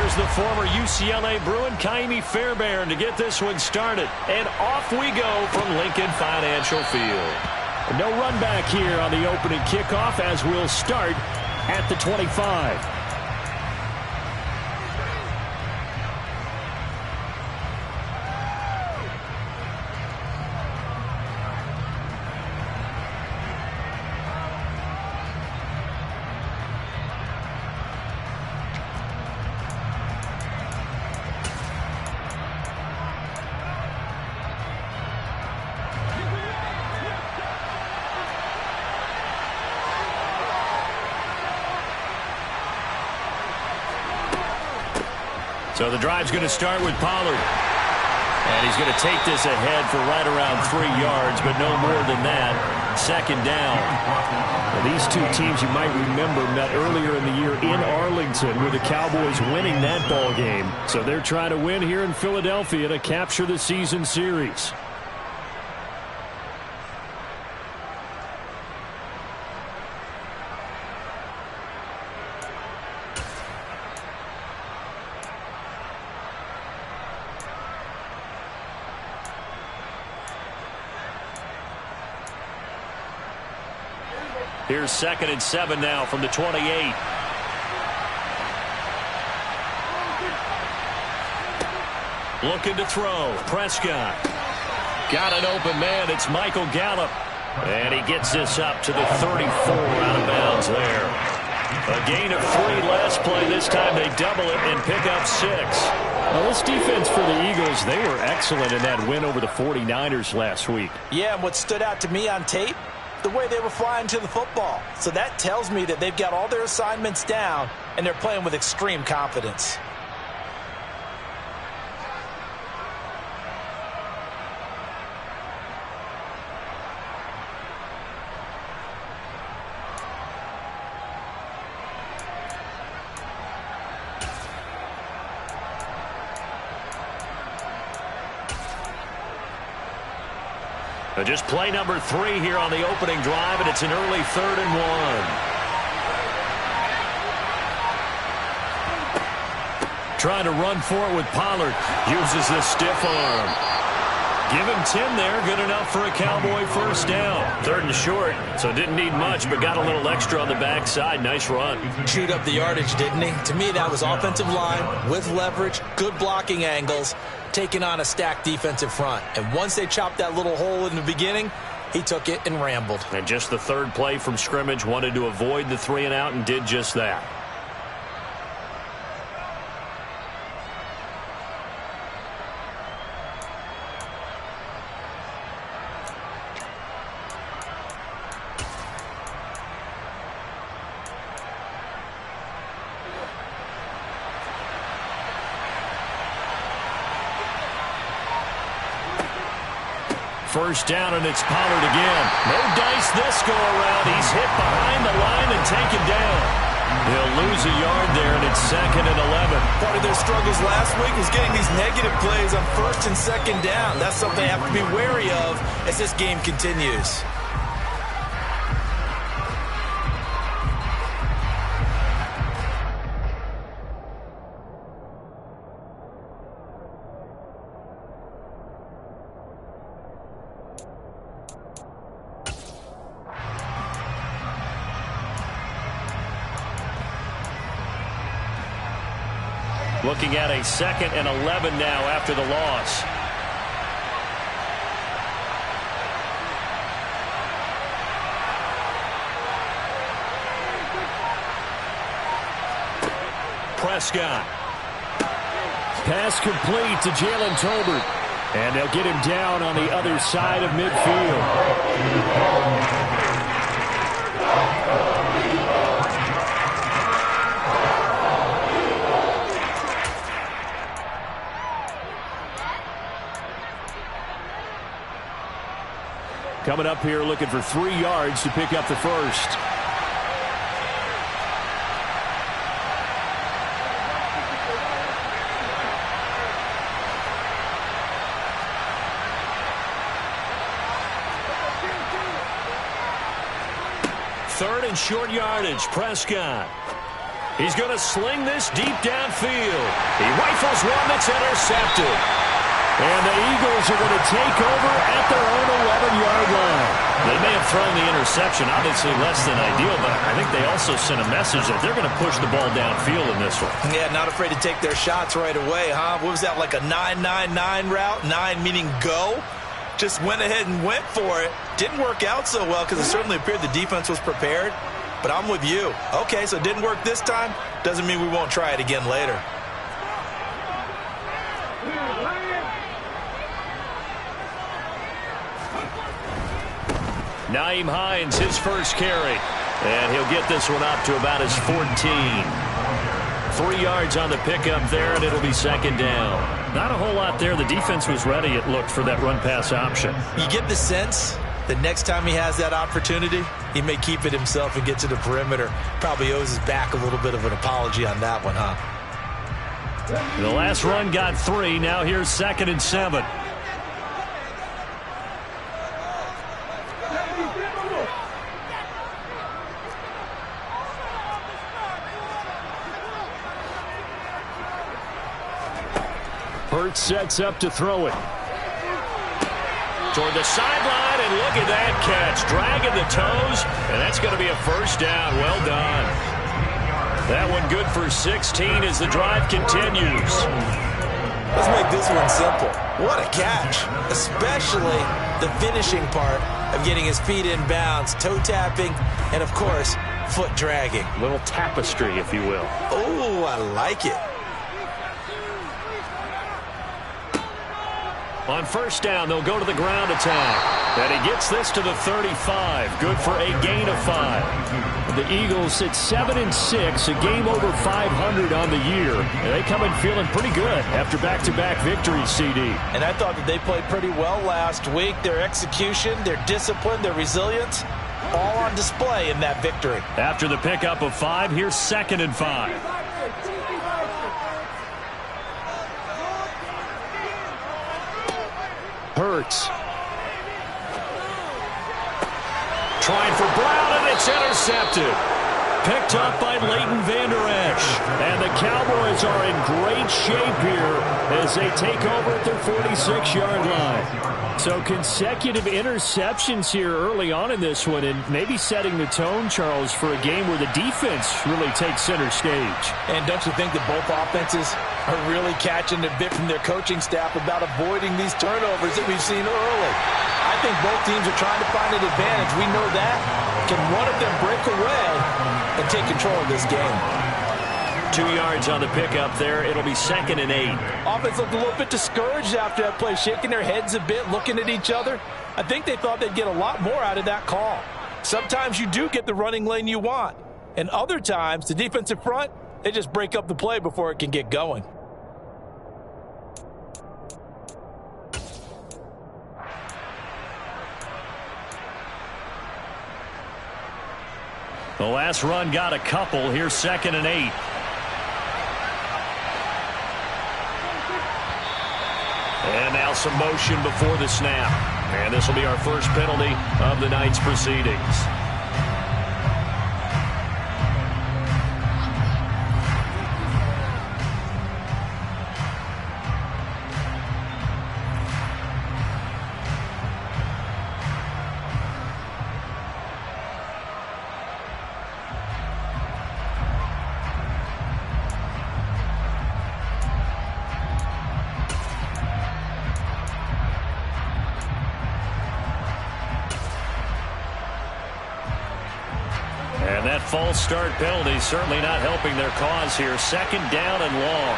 Here's the former UCLA Bruin, Ka'imi Fairbairn, to get this one started. And off we go from Lincoln Financial Field. No run back here on the opening kickoff as we'll start at the 25. So the drive's going to start with Pollard. And he's going to take this ahead for right around 3 yards, but no more than that. Second down. Well, these two teams, you might remember, met earlier in the year in Arlington with the Cowboys winning that ball game. So they're trying to win here in Philadelphia to capture the season series. Here's 2nd and 7 now from the 28. Looking to throw. Prescott. Got an open man. It's Michael Gallup. And he gets this up to the 34 out of bounds there. A gain of 3 last play. This time they double it and pick up 6. Well, this defense for the Eagles, they were excellent in that win over the 49ers last week. Yeah, and what stood out to me on tape, the way they were flying to the football. So that tells me that they've got all their assignments down and they're playing with extreme confidence. Just play number 3 here on the opening drive, and it's an early 3rd and 1. Trying to run for it with Pollard. Uses the stiff arm. Give him 10 there. Good enough for a Cowboy first down. 3rd and short, so didn't need much, but got a little extra on the backside. Nice run. Chewed up the yardage, didn't he? To me, that was offensive line with leverage, good blocking angles, taking on a stacked defensive front. And once they chopped that little hole in the beginning, he took it and rambled. And just the 3rd play from scrimmage, wanted to avoid the 3 and out and did just that. First down, and it's Pollard again. No dice this go around. He's hit behind the line and taken down. He'll lose a yard there, and it's 2nd and 11. Part of their struggles last week was getting these negative plays on 1st and 2nd down. That's something they have to be wary of as this game continues. Looking at a 2nd and 11 now after the loss. Prescott. Pass complete to Jalen Tolbert. And they'll get him down on the other side of midfield. Coming up here looking for 3 yards to pick up the first. Third and short yardage. Prescott. He's going to sling this deep downfield. He rifles one that's intercepted. And the Eagles are going to take over at their own 11-yard line. They may have thrown the interception, obviously less than ideal, but I think they also sent a message that they're going to push the ball downfield in this one. Yeah, not afraid to take their shots right away, huh? What was that, like a 9-9-9 route? 9 meaning go? Just went ahead and went for it. Didn't work out so well because it certainly appeared the defense was prepared. But I'm with you. Okay, so it didn't work this time. Doesn't mean we won't try it again later. Nyheim Hines, his first carry. And he'll get this one up to about his 14. 3 yards on the pickup there, and it'll be second down. Not a whole lot there. The defense was ready, it looked, for that run-pass option. You get the sense that next time he has that opportunity, he may keep it himself and get to the perimeter. Probably owes his back a little bit of an apology on that one, huh? The last run got 3. Now here's 2nd and 7. Hurts sets up to throw it. Toward the sideline, and look at that catch. Dragging the toes, and that's going to be a first down. Well done. That one good for 16 as the drive continues. Let's make this one simple. What a catch, especially the finishing part of getting his feet in bounds, toe tapping, and, of course, foot dragging. A little tapestry, if you will. Oh, I like it. On first down, they'll go to the ground attack. And he gets this to the 35. Good for a gain of 5. The Eagles sit 7-6, a game over 500 on the year. And they come in feeling pretty good after back-to-back victories, CD. And I thought that they played pretty well last week. Their execution, their discipline, their resilience, all on display in that victory. After the pickup of 5, here's 2nd and 5. Hurts. Trying for Brown, and it's intercepted. Picked up by Leighton Vander Esch. And the Cowboys are in great shape here as they take over at their 46-yard line. So consecutive interceptions here early on in this one, and maybe setting the tone, Charles, for a game where the defense really takes center stage. And don't you think that both offenses are really catching a bit from their coaching staff about avoiding these turnovers that we've seen early? I think both teams are trying to find an advantage. We know that. Can one of them break away and take control of this game? 2 yards on the pickup there. It'll be 2nd and 8. Offense looked a little bit discouraged after that play, shaking their heads a bit, looking at each other. I think they thought they'd get a lot more out of that call. Sometimes you do get the running lane you want. And other times, the defensive front, they just break up the play before it can get going. The last run got a couple. Here's 2nd and 8. And now some motion before the snap. And this will be our first penalty of the night's proceedings. And that false start penalty certainly not helping their cause here. 2nd down and long.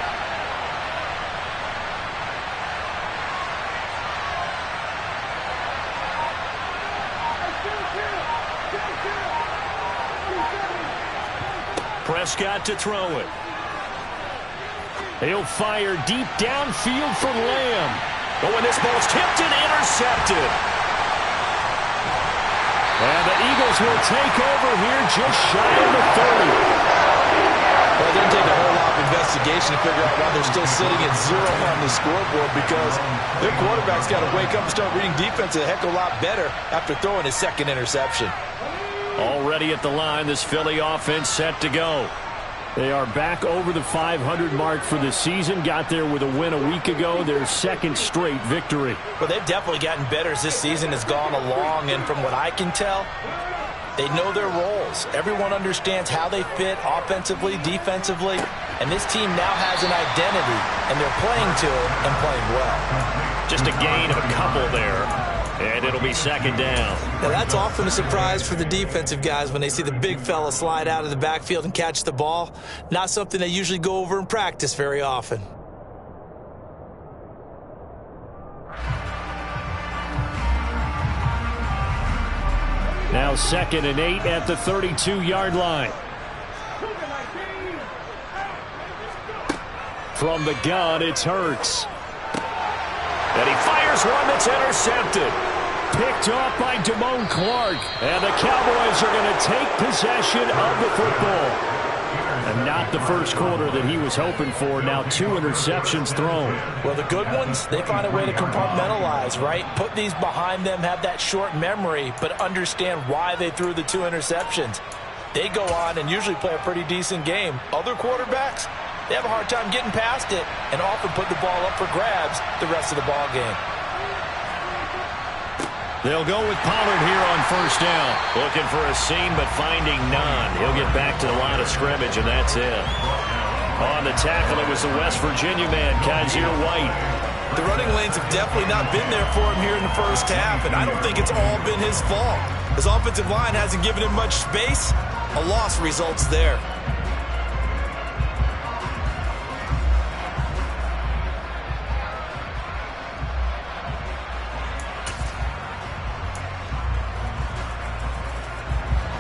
Prescott to throw it. He'll fire deep downfield for Lamb. Oh, and this ball's tipped and intercepted. And the Eagles will take over here just shy of the 30. Well, it didn't take a whole lot of investigation to figure out why they're still sitting at 0 on the scoreboard, because their quarterback's got to wake up and start reading defense a heck of a lot better after throwing his 2nd interception. Already at the line, this Philly offense set to go. They are back over the 500 mark for the season. Got there with a win a week ago. Their second straight victory. Well, they've definitely gotten better as this season has gone along. And from what I can tell, they know their roles. Everyone understands how they fit offensively, defensively. And this team now has an identity. And they're playing to it and playing well. Just a gain of a couple there. And it'll be second down. Now, that's often a surprise for the defensive guys when they see the big fella slide out of the backfield and catch the ball. Not something they usually go over in practice very often. Now 2nd and 8 at the 32-yard line. From the gun, it's Hurts. And he fires one that's intercepted. Picked off by Damone Clark. And the Cowboys are going to take possession of the football. And not the first quarter that he was hoping for. Now 2 interceptions thrown. Well, the good ones, they find a way to compartmentalize, right? Put these behind them, have that short memory, but understand why they threw the 2 interceptions. They go on and usually play a pretty decent game. Other quarterbacks, they have a hard time getting past it and often put the ball up for grabs the rest of the ball game. They'll go with Pollard here on first down. Looking for a seam, but finding none. He'll get back to the line of scrimmage, and that's it. On the tackle, it was the West Virginia man, Kaiser White. The running lanes have definitely not been there for him here in the first half, and I don't think it's all been his fault. His offensive line hasn't given him much space. A loss results there.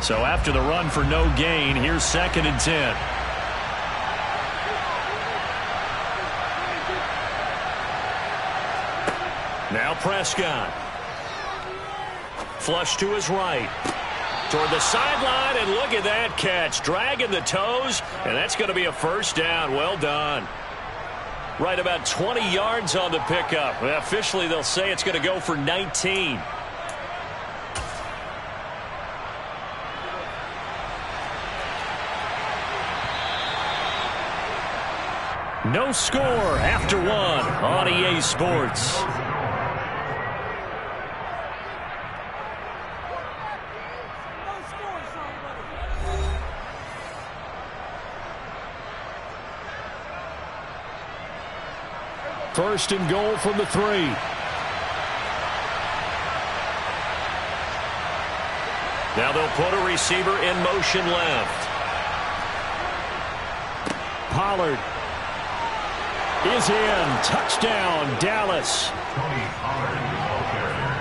So after the run for no gain, here's 2nd and 10. Now Prescott. Flush to his right. Toward the sideline, and look at that catch. Dragging the toes, and that's going to be a first down. Well done. Right about 20 yards on the pickup. Well, officially, they'll say it's going to go for 19. No score after 1 on EA Sports. First and goal from the 3. Now they'll put a receiver in motion left. Pollard is in. Touchdown, Dallas.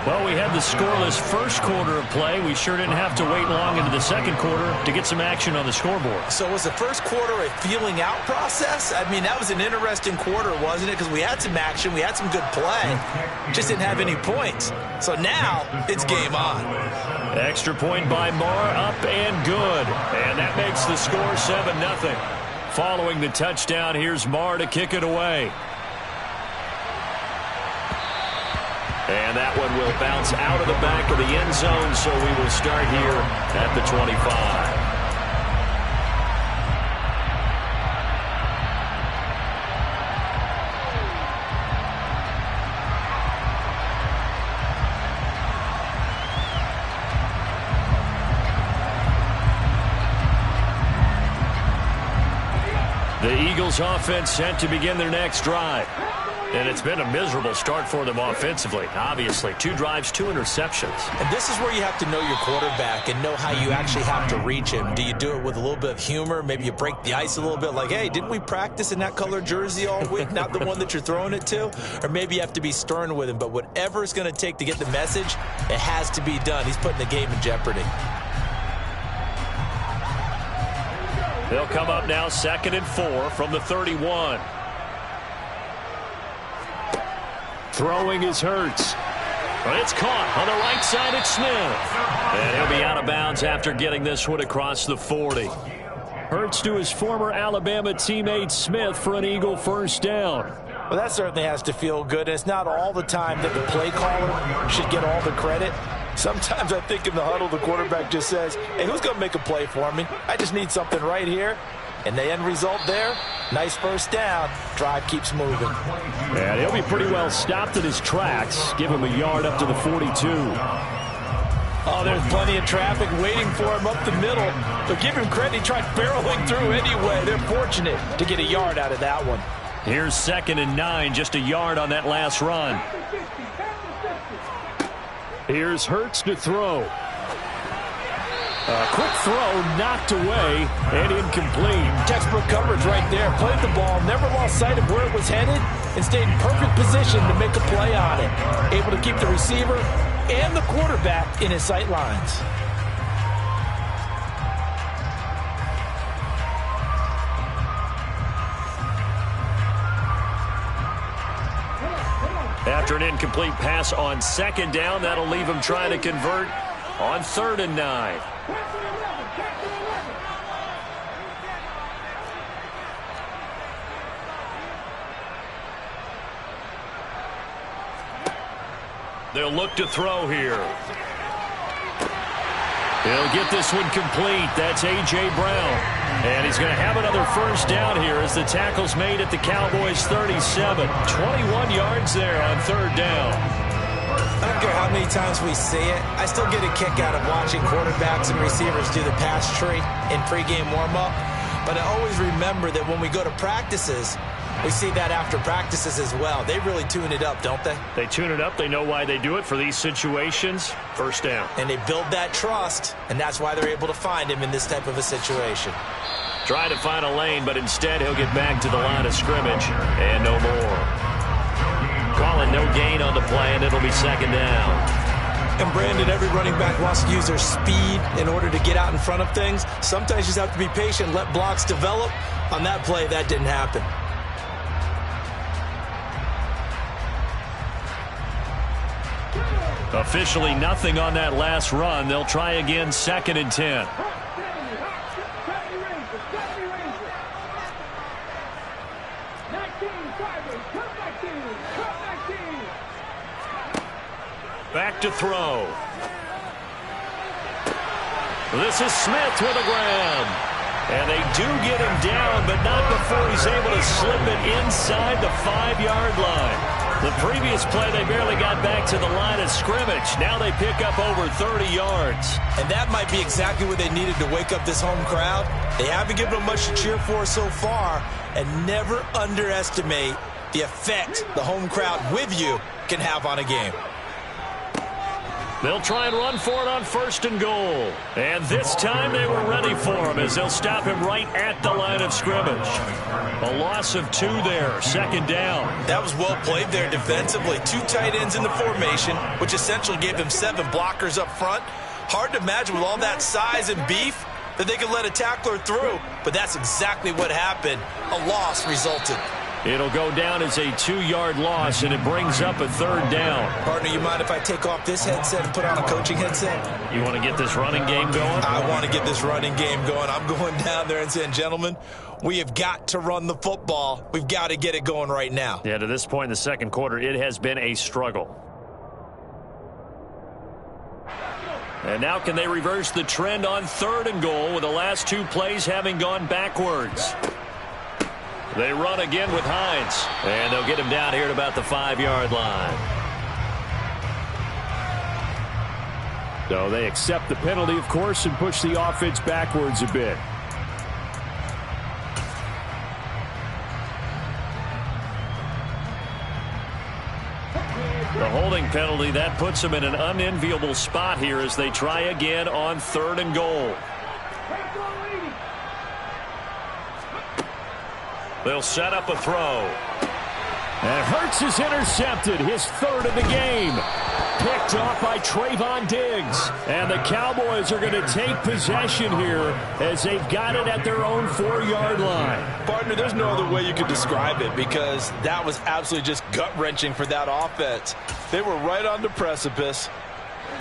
Well, we had the scoreless first quarter of play. We sure didn't have to wait long into the second quarter to get some action on the scoreboard. So was the first quarter a feeling out process? I mean, that was an interesting quarter, wasn't it? Because we had some action, we had some good play, just didn't have any points. So now it's game on. Extra point by Marr, up and good. And that makes the score 7-0. Following the touchdown, here's Marr to kick it away. And that one will bounce out of the back of the end zone, so we will start here at the 25. The Eagles offense set to begin their next drive. And it's been a miserable start for them offensively, obviously. 2 drives, 2 interceptions. And this is where you have to know your quarterback and know how you actually have to reach him. Do you do it with a little bit of humor? Maybe you break the ice a little bit like, hey, didn't we practice in that color jersey all week? Not the one that you're throwing it to? Or maybe you have to be stern with him. But whatever it's going to take to get the message, it has to be done. He's putting the game in jeopardy. They'll come up now 2nd and 4 from the 31. Throwing is Hurts. But it's caught on the right side. It's Smith. And he'll be out of bounds after getting this one across the 40. Hurts to his former Alabama teammate Smith for an Eagle first down. Well, that certainly has to feel good. And it's not all the time that the play caller should get all the credit. Sometimes I think in the huddle, the quarterback just says, hey, who's going to make a play for me? I just need something right here. And the end result there, nice first down. Drive keeps moving. And he'll be pretty well stopped in his tracks. Give him a yard up to the 42. Oh, there's plenty of traffic waiting for him up the middle. But give him credit, he tried barreling through anyway. They're fortunate to get a yard out of that one. Here's 2nd and 9, just a yard on that last run. Here's Hurts to throw. A quick throw knocked away and incomplete. Textbook coverage right there. Played the ball, never lost sight of where it was headed, and stayed in perfect position to make a play on it. Able to keep the receiver and the quarterback in his sight lines. After an incomplete pass on 2nd down, that'll leave him trying to convert on 3rd and 9. They'll look to throw here. He'll get this one complete. That's A.J. Brown. And he's going to have another first down here as the tackle's made at the Cowboys' 37. 21 yards there on 3rd down. I don't care how many times we see it. I still get a kick out of watching quarterbacks and receivers do the pass tree in pregame warm-up. But I always remember that when we go to practices, we see that after practices as well. They really tune it up, don't they? They tune it up. They know why they do it for these situations. First down. And they build that trust, and that's why they're able to find him in this type of a situation. Try to find a lane, but instead he'll get back to the line of scrimmage and no more. Calling no gain on the play, and it'll be 2nd down. And Brandon, every running back wants to use their speed in order to get out in front of things. Sometimes you just have to be patient, let blocks develop. On that play, that didn't happen. Officially nothing on that last run. They'll try again 2nd and 10. Back to throw. This is Smith with a grab. And they do get him down, but not before he's able to slip it inside the 5-yard line. The previous play, they barely got back to the line of scrimmage. Now they pick up over 30 yards. And that might be exactly what they needed to wake up this home crowd. They haven't given them much to cheer for so far. And never underestimate the effect the home crowd with you can have on a game. They'll try and run for it on 1st and goal. And this time they were ready for him as they'll stop him right at the line of scrimmage. A loss of 2 there, 2nd down. That was well played there defensively. 2 tight ends in the formation, which essentially gave them 7 blockers up front. Hard to imagine with all that size and beef that they could let a tackler through, but that's exactly what happened. A loss resulted. It'll go down as a 2-yard loss, and it brings up a 3rd down. Partner, you mind if I take off this headset and put on a coaching headset? You want to get this running game going? I want to get this running game going. I'm going down there and saying, gentlemen, we have got to run the football. We've got to get it going right now. Yeah, to this point in the 2nd quarter, it has been a struggle. And now can they reverse the trend on 3rd and goal with the last 2 plays having gone backwards? They run again with Hines, and they'll get him down here at about the 5-yard line. So they accept the penalty, of course, and push the offense backwards a bit. The holding penalty, that puts them in an unenviable spot here as they try again on 3rd and goal. They'll set up a throw. And Hurts is intercepted, his 3rd of the game. Picked off by Trayvon Diggs. And the Cowboys are going to take possession here as they've got it at their own 4-yard line. Partner, there's no other way you could describe it because that was absolutely just gut-wrenching for that offense. They were right on the precipice.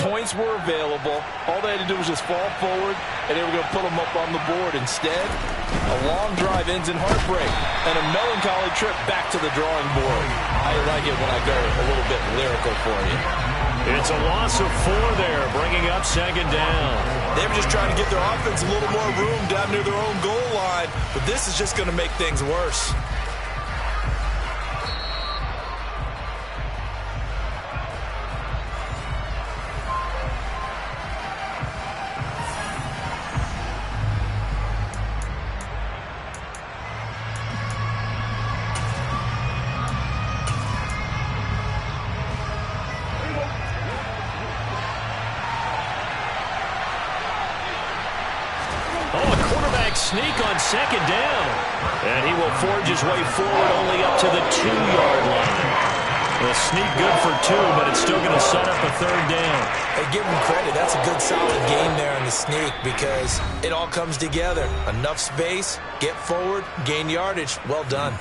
Points were available. All they had to do was just fall forward, and they were going to put them up on the board. Instead, a long drive ends in heartbreak and a melancholy trip back to the drawing board. I like it when I go a little bit lyrical for you. It's a loss of 4 there, bringing up second down. They were just trying to give their offense a little more room down near their own goal line, but this is just going to make things worse. Sneak on second down. And he will forge his way forward only up to the 2-yard line. A sneak good for 2, but it's still going to set up a third down. Hey, give him credit. That's a good, solid game there on the sneak because it all comes together. Enough space, get forward, gain yardage. Well done.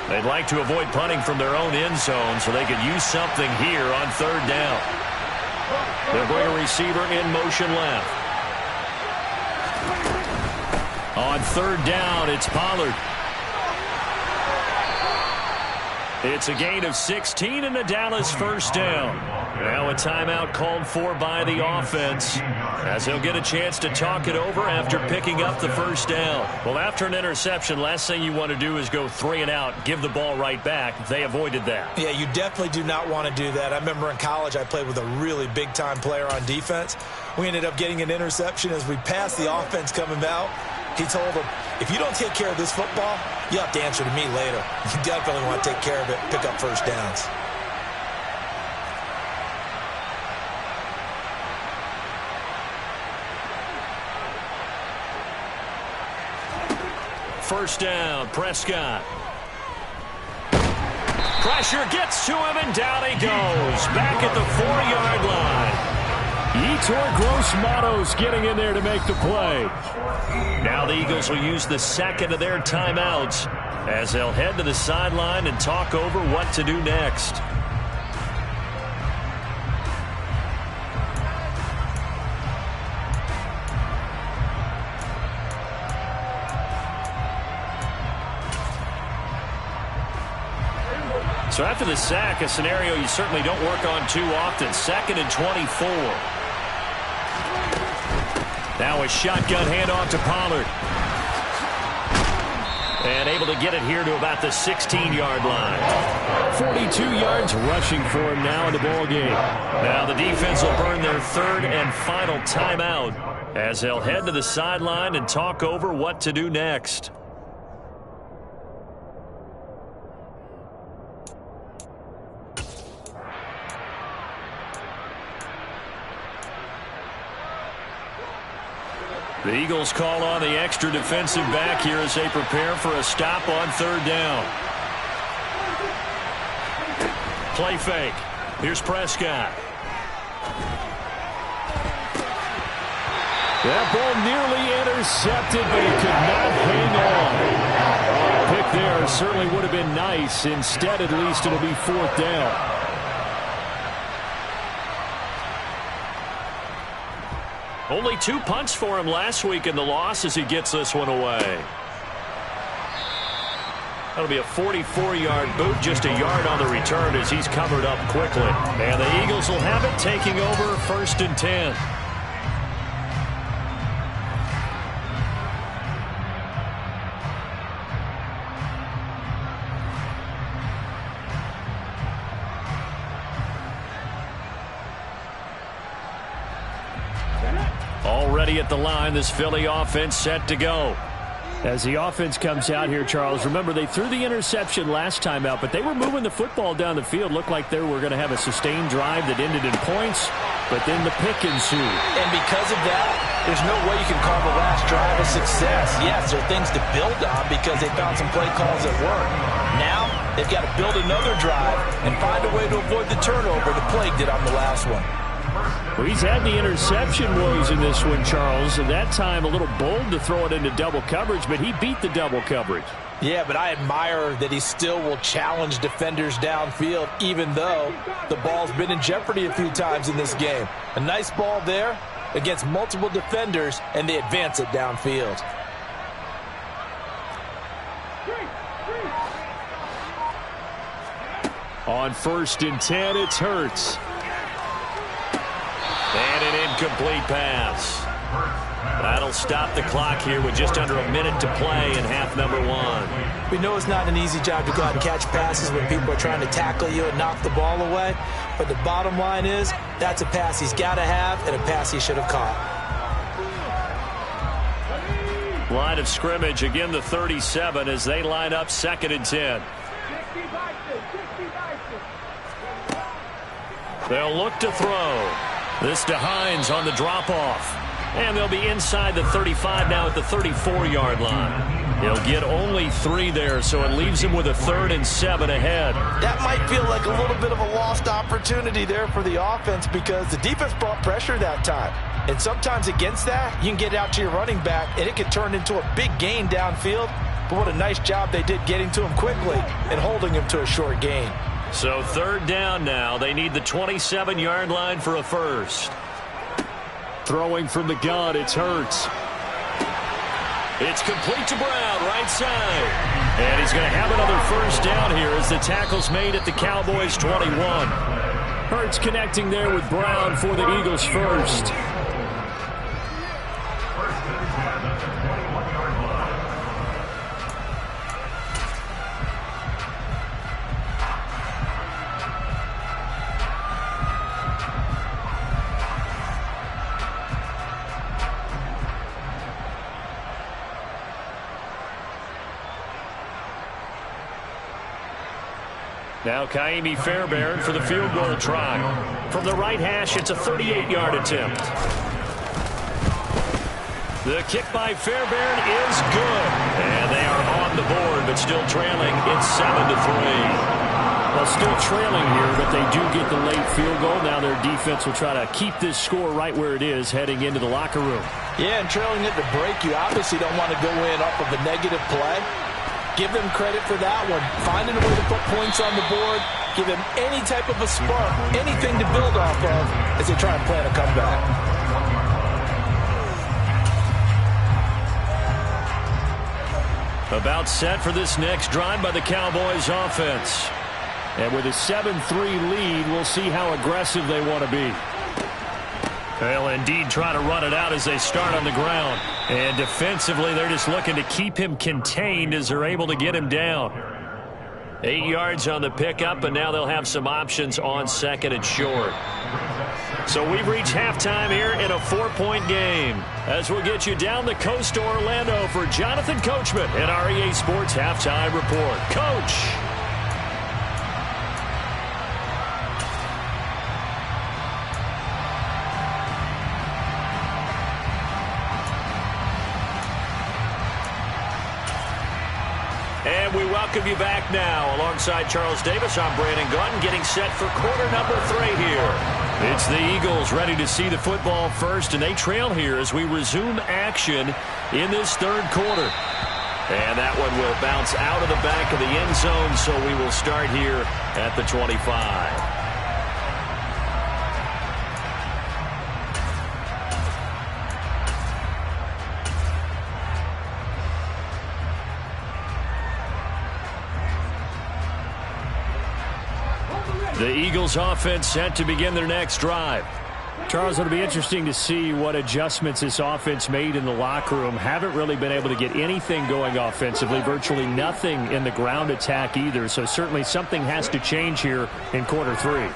They'd like to avoid punting from their own end zone so they could use something here on third down. They'll bring a receiver in motion left. On third down, it's Pollard. It's a gain of 16 and a Dallas first down. Now a timeout called for by the offense as he'll get a chance to talk it over after picking up the first down. Well, after an interception, last thing you want to do is go 3 and out, give the ball right back. They avoided that. Yeah, you definitely do not want to do that. I remember in college I played with a really big-time player on defense. We ended up getting an interception as we passed the offense coming out. He told him, if you don't take care of this football, you have to answer to me later. You definitely want to take care of it, pick up first downs. First down, Prescott. Pressure gets to him, and down he goes. Back at the 4-yard line. Yetur Gross-Matos getting in there to make the play. Now the Eagles will use the second of their timeouts as they'll head to the sideline and talk over what to do next. So after the sack, a scenario you certainly don't work on too often. 2nd and 24. Now a shotgun handoff to Pollard. And able to get it here to about the 16-yard line. 42 yards rushing for him now in the ball game. Now the defense will burn their 3rd and final timeout as they'll head to the sideline and talk over what to do next. The Eagles call on the extra defensive back here as they prepare for a stop on third down. Play fake. Here's Prescott. That ball nearly intercepted, but he could not hang on. A pick there certainly would have been nice. Instead, at least, it'll be 4th down. Only 2 punts for him last week in the loss as he gets this one away. That'll be a 44-yard boot, just a yard on the return as he's covered up quickly. And the Eagles will have it, taking over 1st and 10. Already at the line, this Philly offense set to go. As the offense comes out here, Charles, remember they threw the interception last time out, but they were moving the football down the field. Looked like they were going to have a sustained drive that ended in points, but then the pick ensued. And because of that, there's no way you can call the last drive a success. Yes, there are things to build on because they found some play calls that work. Now, they've got to build another drive and find a way to avoid the turnover the plague did on the last one. Well, he's had the interception woes in this one, Charles, and that time a little bold to throw it into double coverage, but he beat the double coverage. Yeah, but I admire that he still will challenge defenders downfield, even though the ball's been in jeopardy a few times in this game. A nice ball there against multiple defenders, and they advance it downfield. On 1st and 10, it's Hurts. And an incomplete pass. That'll stop the clock here with just under a minute to play in half number 1. We know it's not an easy job to go out and catch passes when people are trying to tackle you and knock the ball away. But the bottom line is, that's a pass he's got to have and a pass he should have caught. Line of scrimmage, again the 37 as they line up 2nd and 10. They'll look to throw. This to Hines on the drop-off. And they'll be inside the 35 now at the 34-yard line. He'll get only 3 there, so it leaves him with a 3rd and 7 ahead. That might feel like a little bit of a lost opportunity there for the offense because the defense brought pressure that time. And sometimes against that, you can get out to your running back, and it can turn into a big gain downfield. But what a nice job they did getting to him quickly and holding him to a short gain. So 3rd down now. They need the 27-yard line for a first. Throwing from the gun, it's Hurts. It's complete to Brown, right side. And he's going to have another first down here as the tackle's made at the Cowboys' 21. Hurts connecting there with Brown for the Eagles' first. Now Kaimi Fairbairn for the field goal try. From the right hash, it's a 38-yard attempt. The kick by Fairbairn is good. And they are on the board, but still trailing. It's 7-3. Well, still trailing here, but they do get the late field goal. Now their defense will try to keep this score right where it is heading into the locker room. Yeah, and trailing at the break, you obviously don't want to go in off of a negative play. Give them credit for that one. Finding a way to put points on the board. Give them any type of a spark, anything to build off of as they try and plan a comeback. About set for this next drive by the Cowboys offense. And with a 7-3 lead, we'll see how aggressive they want to be. They'll indeed try to run it out as they start on the ground. And defensively, they're just looking to keep him contained as they're able to get him down. 8 yards on the pickup, and now they'll have some options on 2nd and short. So we've reached halftime here in a 4-point game. As we'll get you down the coast to Orlando for Jonathan Coachman at our EA Sports Halftime Report. Coach! And we welcome you back now. Alongside Charles Davis, I'm Brandon Gaudin, getting set for quarter number 3 here. It's the Eagles ready to see the football first, and they trail here as we resume action in this 3rd quarter. And that one will bounce out of the back of the end zone, so we will start here at the 25. The Eagles offense set to begin their next drive. Charles, it'll be interesting to see what adjustments this offense made in the locker room. Haven't really been able to get anything going offensively, virtually nothing in the ground attack either. So certainly something has to change here in quarter 3.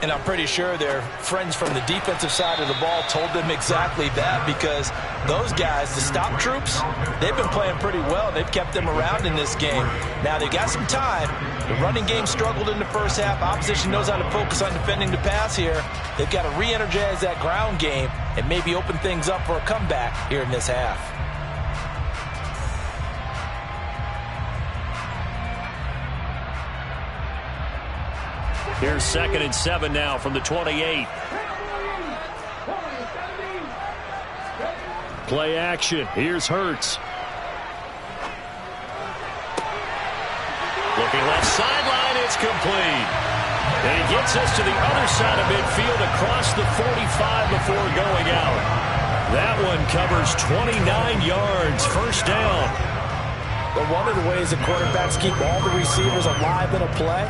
And I'm pretty sure their friends from the defensive side of the ball told them exactly that, because those guys, the stop troops, they've been playing pretty well. They've kept them around in this game. Now they've got some time. The running game struggled in the first half. Opposition knows how to focus on defending the pass here. They've got to re-energize that ground game and maybe open things up for a comeback here in this half. Here's 2nd and 7 now from the 28. Play action. Here's Hurts. Looking left sideline, it's complete. And he gets us to the other side of midfield across the 45 before going out. That one covers 29 yards, first down. But one of the ways that quarterbacks keep all the receivers alive in a play,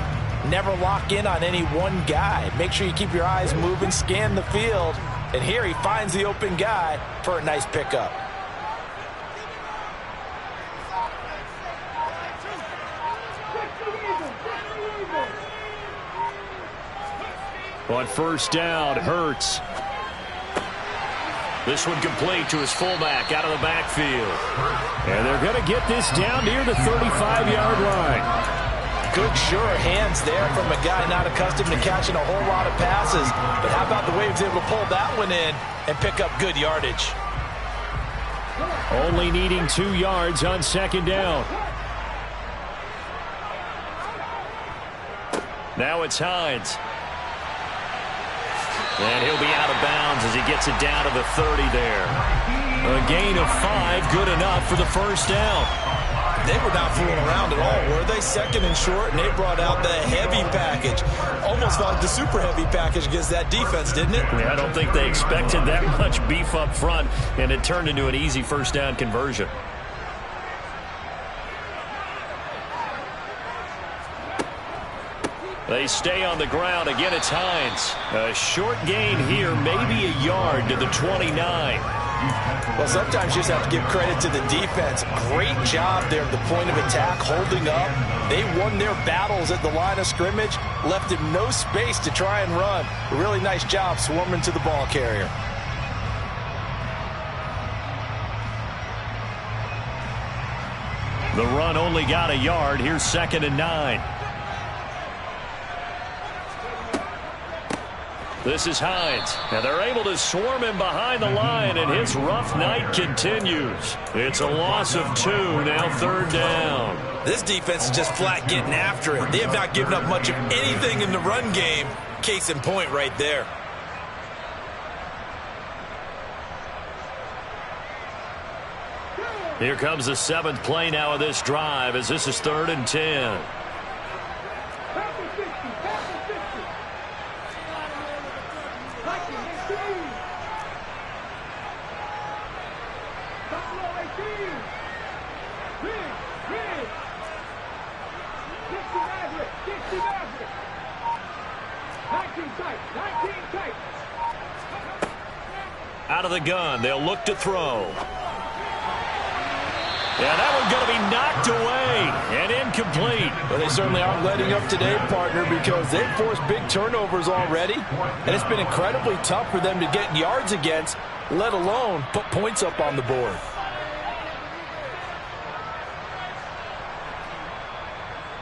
never lock in on any one guy. Make sure you keep your eyes moving, scan the field. And here he finds the open guy for a nice pickup. On first down, Hurts. This one complete to his fullback out of the backfield. And they're going to get this down near the 35-yard line. Good, sure hands there from a guy not accustomed to catching a whole lot of passes. But how about the way he was able to pull that one in and pick up good yardage? Only needing 2 yards on second down. Now it's Hines. And he'll be out of bounds as he gets it down to the 30 there. A gain of 5, good enough for the first down. They were not fooling around at all, were they? Second and short, and they brought out the heavy package. Almost felt like the super heavy package against that defense, didn't it? Yeah, I don't think they expected that much beef up front, and it turned into an easy first down conversion. They stay on the ground. Again, it's Hines. A short gain here, maybe a yard to the 29. Well, sometimes you just have to give credit to the defense. Great job there at the point of attack, holding up. They won their battles at the line of scrimmage, left him no space to try and run. A really nice job swarming to the ball carrier. The run only got a yard. Here's 2nd and 9. This is Hines, and they're able to swarm him behind the line, and his rough night continues. It's a loss of 2, now 3rd down. This defense is just flat getting after it. They have not given up much of anything in the run game. Case in point right there. Here comes the 7th play now of this drive, as this is 3rd and 10. Out of the gun, they'll look to throw. Yeah, that one's going to be knocked away and incomplete. Well, they certainly aren't letting up today, partner, because they've forced big turnovers already, and it's been incredibly tough for them to get yards against, let alone put points up on the board.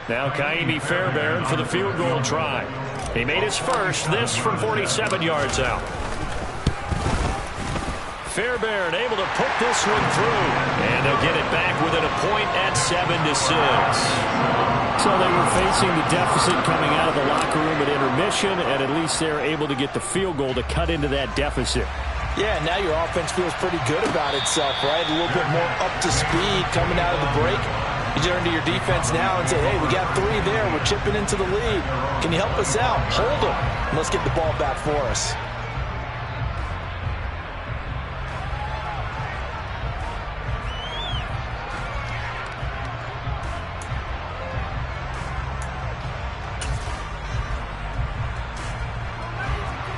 Now Kaimi Fairbairn for the field goal try. He made his first, this from 47 yards out. Fairbairn able to put this one through, and they'll get it back within a point at 7-6. So they were facing the deficit coming out of the locker room at intermission, and at least they're able to get the field goal to cut into that deficit. Yeah, now your offense feels pretty good about itself, right? A little bit more up to speed coming out of the break. You turn to your defense now and say, hey, we got 3 there. We're chipping into the lead. Can you help us out? Hold them. And let's get the ball back for us.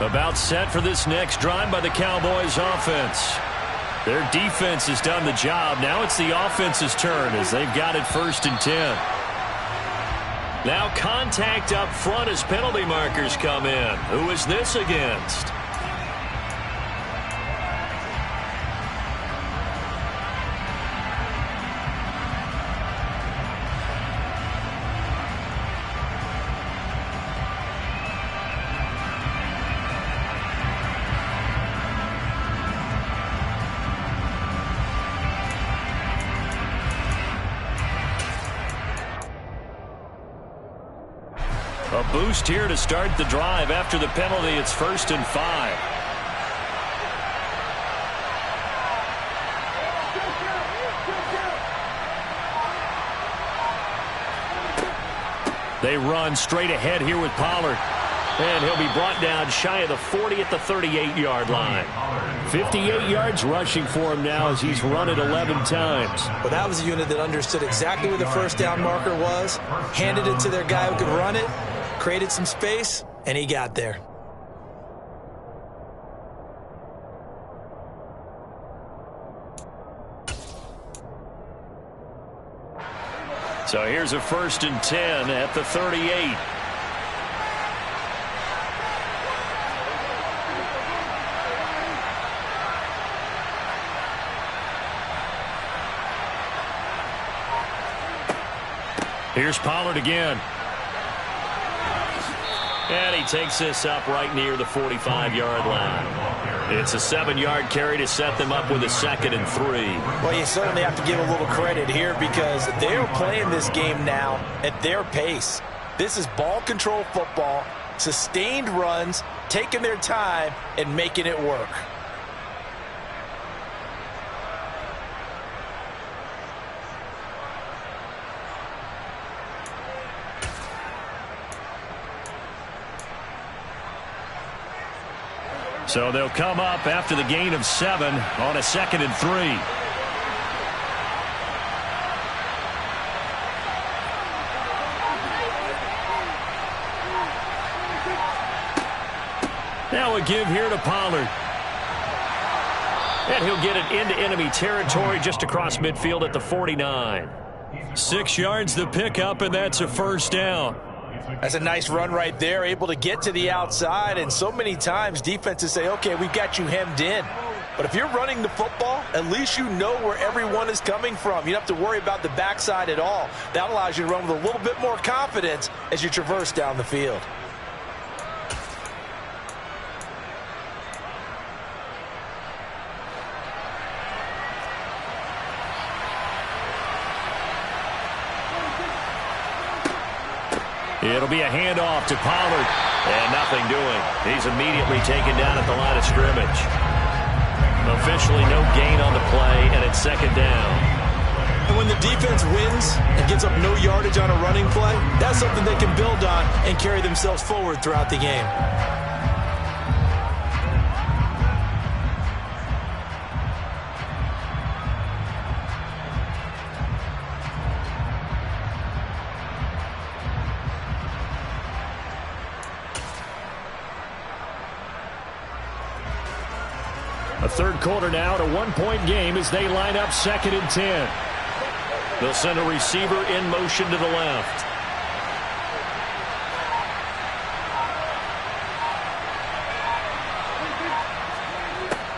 About set for this next drive by the Cowboys offense. Their defense has done the job. Now it's the offense's turn as they've got it 1st and 10. Now contact up front as penalty markers come in. Who is this against? A boost here to start the drive. After the penalty, it's 1st and 5. They run straight ahead here with Pollard. And he'll be brought down shy of the 40 at the 38-yard line. 58 yards rushing for him now as he's run it 11 times. Well, that was a unit that understood exactly where the first down marker was, handed it to their guy who could run it, created some space, and he got there. So here's a 1st and 10 at the 38. Here's Pollard again. And he takes this up right near the 45-yard line. It's a 7-yard carry to set them up with a 2nd and 3. Well, you certainly have to give a little credit here because they're playing this game now at their pace. This is ball control football, sustained runs, taking their time, and making it work. So they'll come up after the gain of 7 on a 2nd and 3. Now a give here to Pollard. And he'll get it into enemy territory just across midfield at the 49. 6 yards the pickup, and that's a 1st down. That's a nice run right there, able to get to the outside, and so many times defenses say, okay, we've got you hemmed in. But if you're running the football, at least you know where everyone is coming from. You don't have to worry about the backside at all. That allows you to run with a little bit more confidence as you traverse down the field. It'll be a handoff to Pollard. And nothing doing. He's immediately taken down at the line of scrimmage. Officially no gain on the play, and it's 2nd down. And when the defense wins and gives up no yardage on a running play, that's something they can build on and carry themselves forward throughout the game. A 3rd quarter now at a 1-point game as they line up 2nd and 10. They'll send a receiver in motion to the left.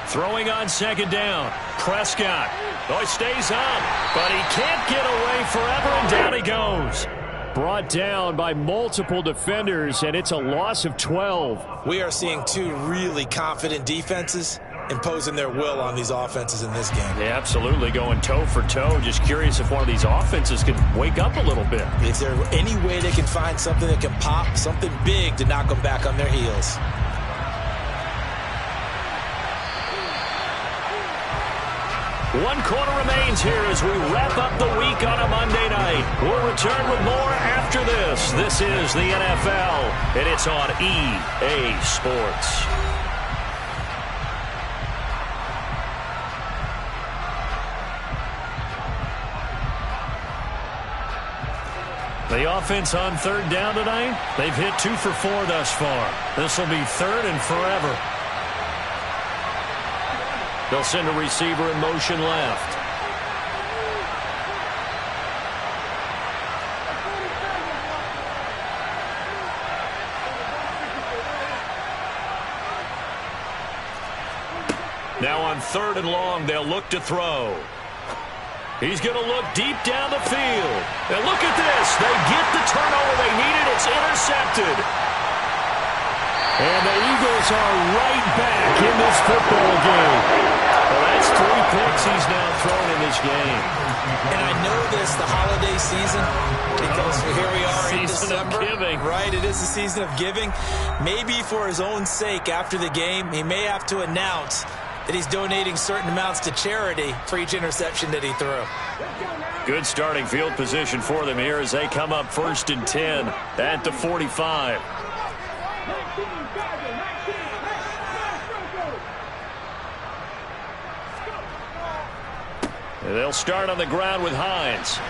Throwing on 2nd down. Prescott. Oh, he stays up, but he can't get away forever, and down he goes. Brought down by multiple defenders, and it's a loss of 12. We are seeing two really confident defenses imposing their will on these offenses in this game. Yeah, absolutely, going toe for toe. Just curious if one of these offenses can wake up a little bit. Is there any way they can find something that can pop, something big to knock them back on their heels? One quarter remains here as we wrap up the week on a Monday night. We'll return with more after this. This is the NFL, and it's on EA Sports. The offense on 3rd down tonight, they've hit 2 for 4 thus far. This will be 3rd and forever. They'll send a receiver in motion left. Now on 3rd and long, they'll look to throw. He's going to look deep down the field. And look at this. They get the turnover they needed. It's intercepted. And the Eagles are right back in this football game. Well, that's 3 picks he's now thrown in this game. And I know this, the holiday season, because here we are in December. Season of giving. Right, it is the season of giving. Maybe for his own sake after the game, he may have to announce that he's donating certain amounts to charity for each interception that he threw. Good starting field position for them here as they come up 1st and 10 at the 45. They'll start on the ground with Hines.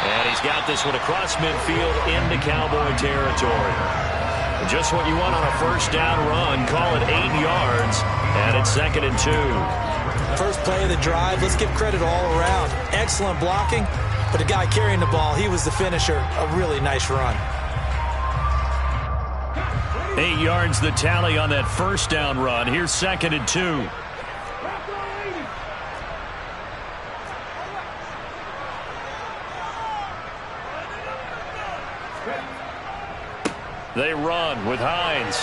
And he's got this one across midfield into Cowboy territory. Just what you want on a first down run. Call it 8 yards. And it's 2nd and 2. First play of the drive. Let's give credit all around. Excellent blocking. But the guy carrying the ball, he was the finisher. A really nice run. 8 yards the tally on that first down run. Here's 2nd and 2. They run with Hines.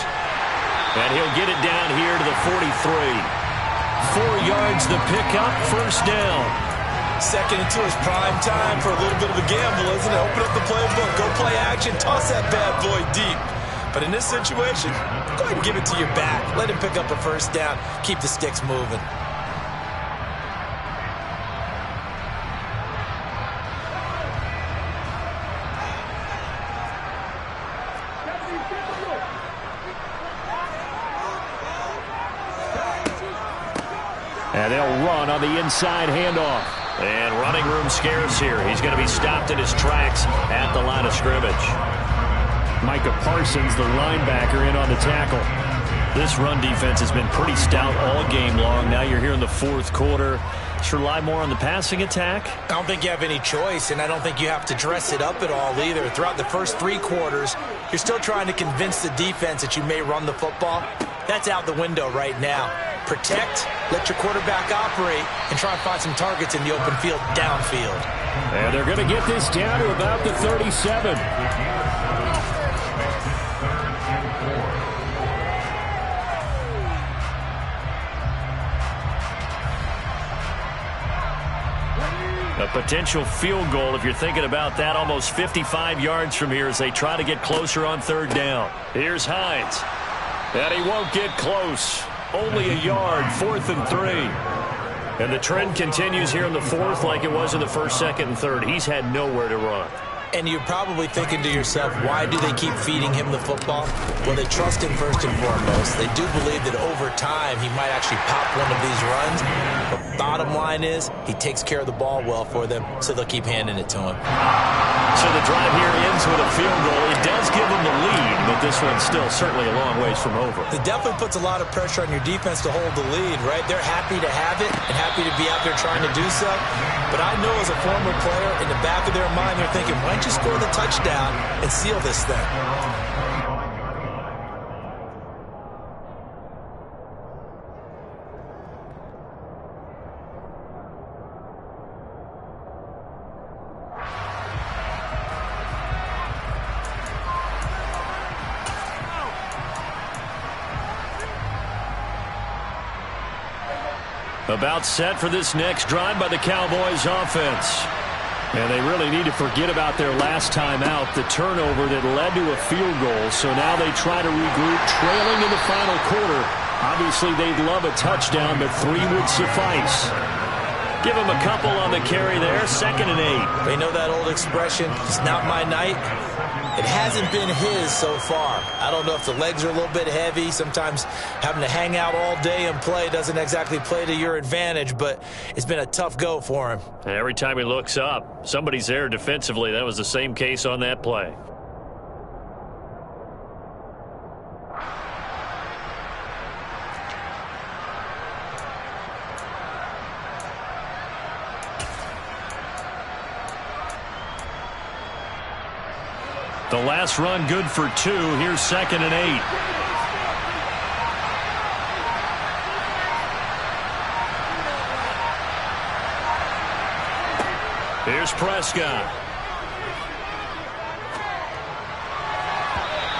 And he'll get it down here to the 43. 4 yards the pickup, first down. 2nd and 2 is prime time for a little bit of a gamble, isn't it? Open up the playbook, go play action, toss that bad boy deep. But in this situation, go ahead and give it to your back. Let him pick up a first down, keep the sticks moving. And they'll run on the inside handoff. And running room scarce here. He's going to be stopped in his tracks at the line of scrimmage. Micah Parsons, the linebacker, in on the tackle. This run defense has been pretty stout all game long. Now you're here in the 4th quarter. Just rely more on the passing attack? I don't think you have any choice, and I don't think you have to dress it up at all either. Throughout the first 3 quarters, you're still trying to convince the defense that you may run the football. That's out the window right now. Protect, let your quarterback operate, and try and find some targets in the open field downfield. And they're going to get this down to about the 37. A potential field goal, if you're thinking about that, almost 55 yards from here as they try to get closer on 3rd down. Here's Hines. And he won't get close. Only a yard, 4th and 3. And the trend continues here in the 4th like it was in the 1st, 2nd, and 3rd. He's had nowhere to run. And you're probably thinking to yourself, why do they keep feeding him the football? Well, they trust him first and foremost. They do believe that over time he might actually pop one of these runs. But bottom line is he takes care of the ball well for them, so they'll keep handing it to him. So the drive here ends with a field goal. It does give them the lead, but this one's still certainly a long ways from over. It definitely puts a lot of pressure on your defense to hold the lead, right? They're happy to have it and happy to be out there trying to do so. But I know as a former player, in the back of their mind, they're thinking, why don't you score the touchdown and seal this thing? About set for this next drive by the Cowboys offense. And they really need to forget about their last time out, the turnover that led to a field goal. So now they try to regroup, trailing in the final quarter. Obviously, they'd love a touchdown, but 3 would suffice. Give them a couple on the carry there, 2nd and 8. They know that old expression, it's not my night. It hasn't been his so far. I don't know if the legs are a little bit heavy. Sometimes having to hang out all day and play doesn't exactly play to your advantage, but it's been a tough go for him. And every time he looks up, somebody's there defensively. That was the same case on that play. The last run good for 2. Here's 2nd and 8. Here's Prescott.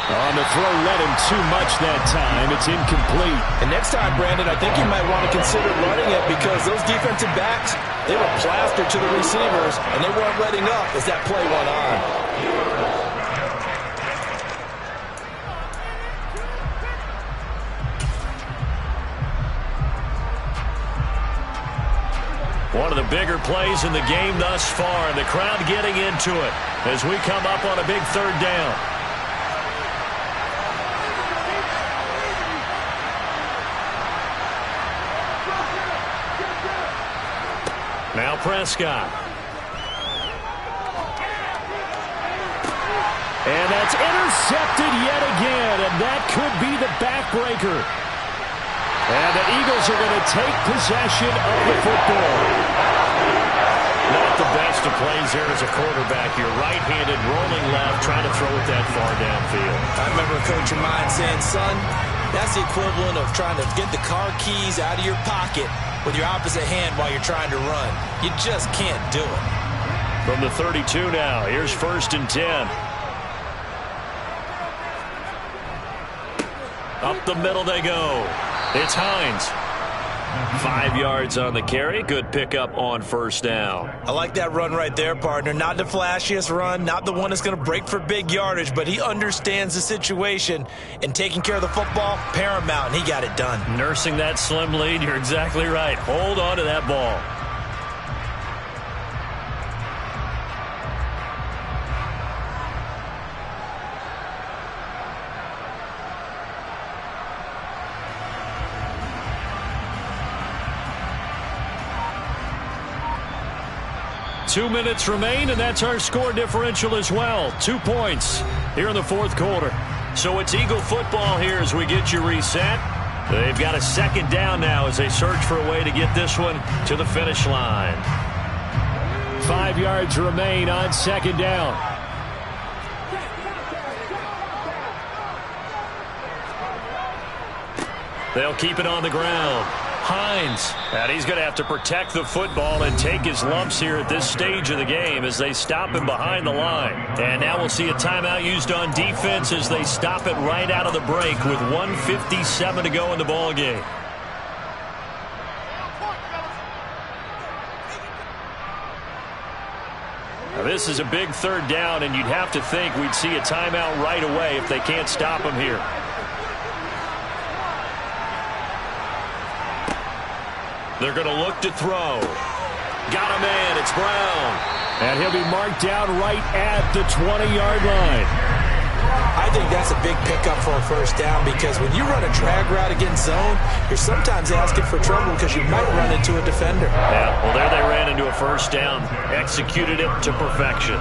On the throw, led him too much that time. It's incomplete. And next time, Brandon, I think you might want to consider running it because those defensive backs, they were plastered to the receivers, and they weren't letting up as that play went on. One of the bigger plays in the game thus far, and the crowd getting into it as we come up on a big third down. Now Prescott. And that's intercepted yet again, and that could be the backbreaker. And the Eagles are going to take possession of the football. Not the best of plays there as a quarterback. You're right-handed, rolling left, trying to throw it that far downfield. I remember Coach of mine saying, son, that's the equivalent of trying to get the car keys out of your pocket with your opposite hand while you're trying to run. You just can't do it. From the 32 now, here's 1st and 10. Up the middle they go. It's Hines. 5 yards on the carry. Good pickup on 1st down. I like that run right there, partner. Not the flashiest run, not the one that's going to break for big yardage, but he understands the situation, and taking care of the football, paramount, and he got it done. Nursing that slim lead, you're exactly right. Hold on to that ball. Two minutes remain, and that's our score differential as well. 2 points here in the 4th quarter. So it's Eagle football here as we get you reset. They've got a 2nd down now as they search for a way to get this one to the finish line. 5 yards remain on 2nd down. They'll keep it on the ground. Hines, and he's going to have to protect the football and take his lumps here at this stage of the game as they stop him behind the line. And now we'll see a timeout used on defense as they stop it right out of the break with 1:57 to go in the ball game. Now this is a big 3rd down, and you'd have to think we'd see a timeout right away if they can't stop him here. They're going to look to throw. Got a man. It's Brown. And he'll be marked down right at the 20-yard line. I think that's a big pickup for a 1st down, because when you run a drag route against zone, you're sometimes asking for trouble because you might run into a defender. Yeah, well, there they ran into a 1st down. Executed it to perfection.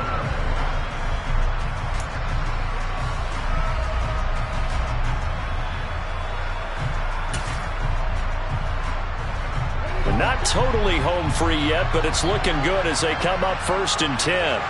Not totally home free yet, but it's looking good as they come up 1st and 10.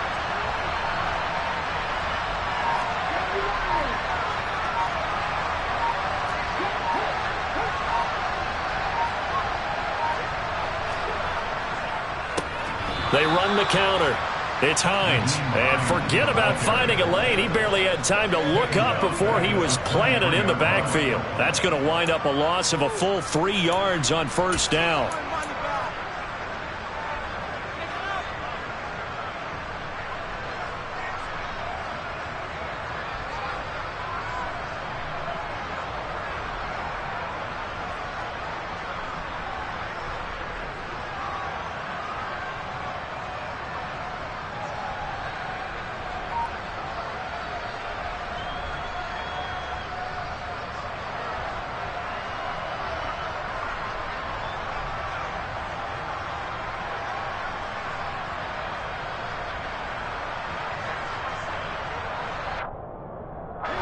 They run the counter. It's Hines. And forget about finding a lane. He barely had time to look up before he was planted in the backfield. That's going to wind up a loss of a full 3 yards on 1st down.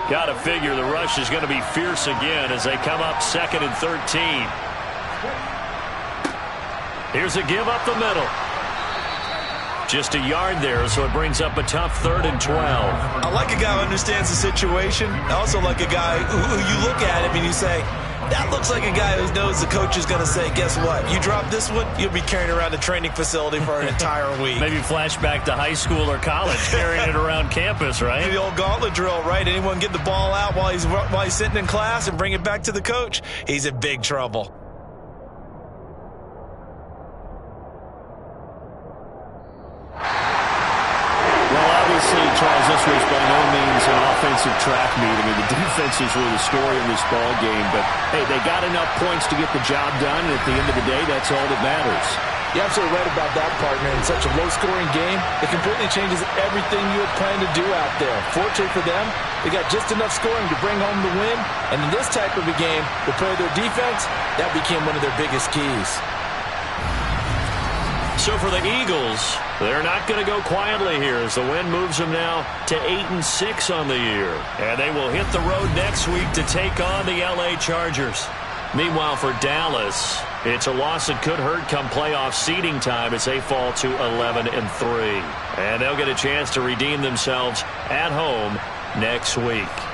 Got to figure the rush is going to be fierce again as they come up 2nd and 13. Here's a give up the middle. Just a yard there, so it brings up a tough 3rd and 12. I like a guy who understands the situation. I also like a guy who you look at him and you say, that looks like a guy who knows the coach is going to say, guess what? You drop this one, you'll be carrying around the training facility for an entire week. Maybe flashback to high school or college, carrying it around campus, right? The old gauntlet drill, right? Anyone get the ball out while he's sitting in class and bring it back to the coach, he's in big trouble. Charles, this was by no means an offensive track meet. I mean, the defenses were the story in this ball game, but hey, they got enough points to get the job done, and at the end of the day, that's all that matters. You're absolutely right about that, partner. In such a low-scoring game, it completely changes everything you had planned to do out there. Fortunately for them, they got just enough scoring to bring home the win. And in this type of a game, to play their defense, that became one of their biggest keys. So for the Eagles, they're not going to go quietly here as the win moves them now to 8-6 on the year. And they will hit the road next week to take on the L.A. Chargers. Meanwhile, for Dallas, it's a loss that could hurt come playoff seeding time as they fall to 11-3. And they'll get a chance to redeem themselves at home next week.